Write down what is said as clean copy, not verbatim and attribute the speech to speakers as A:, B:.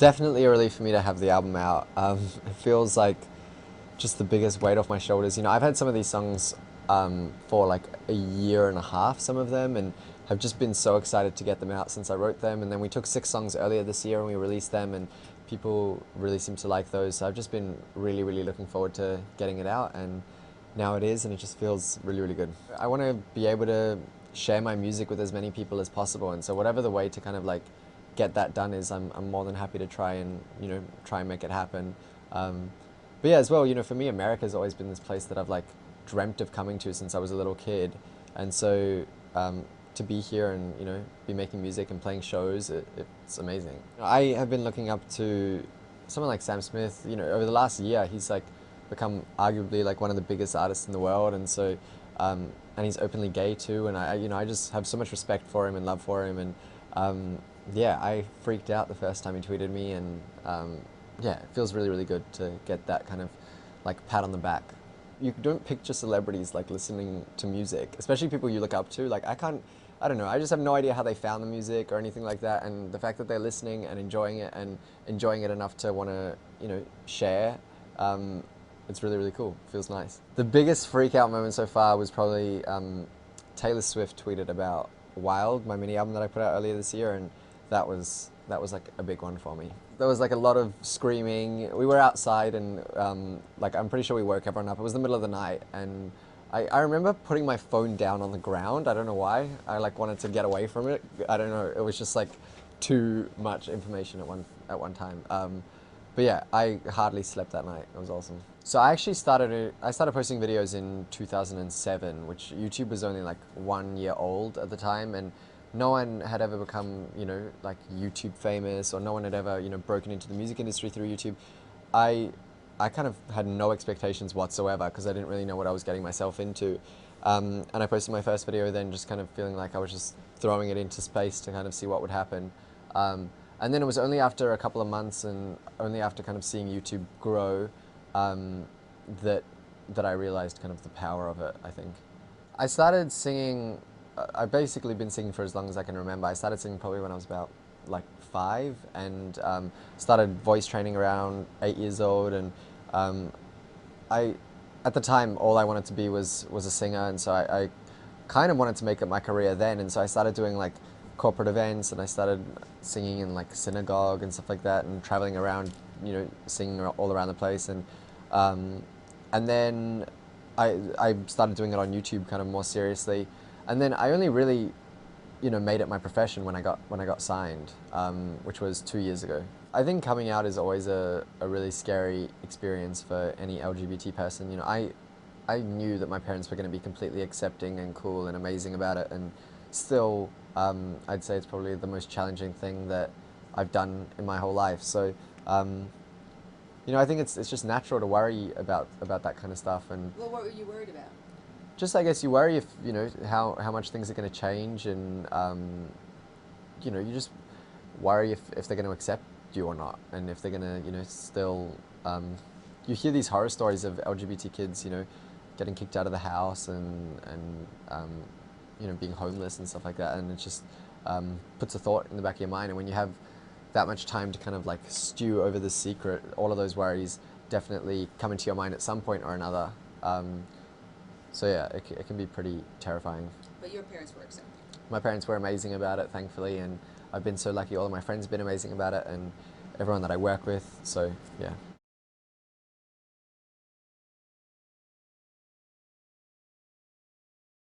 A: Definitely a relief for me to have the album out. It feels like just the biggest weight off my shoulders. You know, I've had some of these songs for like a year and a half, some of them, and have just been so excited to get them out since I wrote them. And then we took 6 songs earlier this year and we released them, and people really seem to like those. So I've just been really, really looking forward to getting it out, and now it is, and it just feels really, really good. I want to be able to share my music with as many people as possible, and so whatever the way to kind of like get that done is, I'm more than happy to try and, try and make it happen. But yeah, as well, for me, America's always been this place that I've like dreamt of coming to since I was a little kid, and so to be here and be making music and playing shows, it's amazing. I have been looking up to someone like Sam Smith. Over the last year, he's like become arguably like one of the biggest artists in the world, and so and he's openly gay too, and I just have so much respect for him and love for him, and yeah, I freaked out the first time he tweeted me, and yeah, it feels really, really good to get that kind of like pat on the back. You don't picture celebrities like listening to music, especially people you look up to. Like I don't know, I just have no idea how they found the music or anything like that, and the fact that they're listening and enjoying it enough to want to, share, it's really, really cool. It feels nice. The biggest freak out moment so far was probably Taylor Swift tweeted about Wild, my mini album that I put out earlier this year, and that was like a big one for me. There was like a lot of screaming. We were outside, and like I'm pretty sure we woke everyone up. It was the middle of the night, and I remember putting my phone down on the ground. I don't know why. I like wanted to get away from it. I don't know. It was just like too much information at one time. But yeah, I hardly slept that night. It was awesome. So I actually started posting videos in 2007, which YouTube was only like 1 year old at the time, and no one had ever become, like YouTube famous, or no one had ever, broken into the music industry through YouTube. I kind of had no expectations whatsoever because I didn't really know what I was getting myself into. And I posted my first video then, just kind of feeling like I was just throwing it into space to kind of see what would happen. And then it was only after a couple of months and only after kind of seeing YouTube grow that I realized kind of the power of it, I think. I started singing, I've basically been singing for as long as I can remember. I started singing probably when I was about like 5, and started voice training around 8 years old, and at the time, all I wanted to be was a singer, and so I kind of wanted to make it my career then, and so I started doing like corporate events, and I started singing in like synagogue and stuff like that, and traveling around, singing all around the place, and then I started doing it on YouTube kind of more seriously, and then I only really, made it my profession when I got signed, which was 2 years ago. I think coming out is always a really scary experience for any LGBT person. I knew that my parents were going to be completely accepting and cool and amazing about it, and still, I'd say it's probably the most challenging thing that I've done in my whole life. So, I think it's just natural to worry about that kind of stuff. And
B: well, what were you worried about?
A: just, I guess, you worry if how much things are going to change, and you just worry if they're going to accept you or not, and if they're going to still. You hear these horror stories of LGBT kids, getting kicked out of the house, and being homeless and stuff like that, and it just puts a thought in the back of your mind. And when you have that much time to kind of like stew over the secret, all of those worries definitely come into your mind at some point or another. So yeah, it can be pretty terrifying.
B: But your parents were accepting.
A: My parents were amazing about it, thankfully, and I've been so lucky. All of my friends have been amazing about it, and everyone that I work with, so yeah.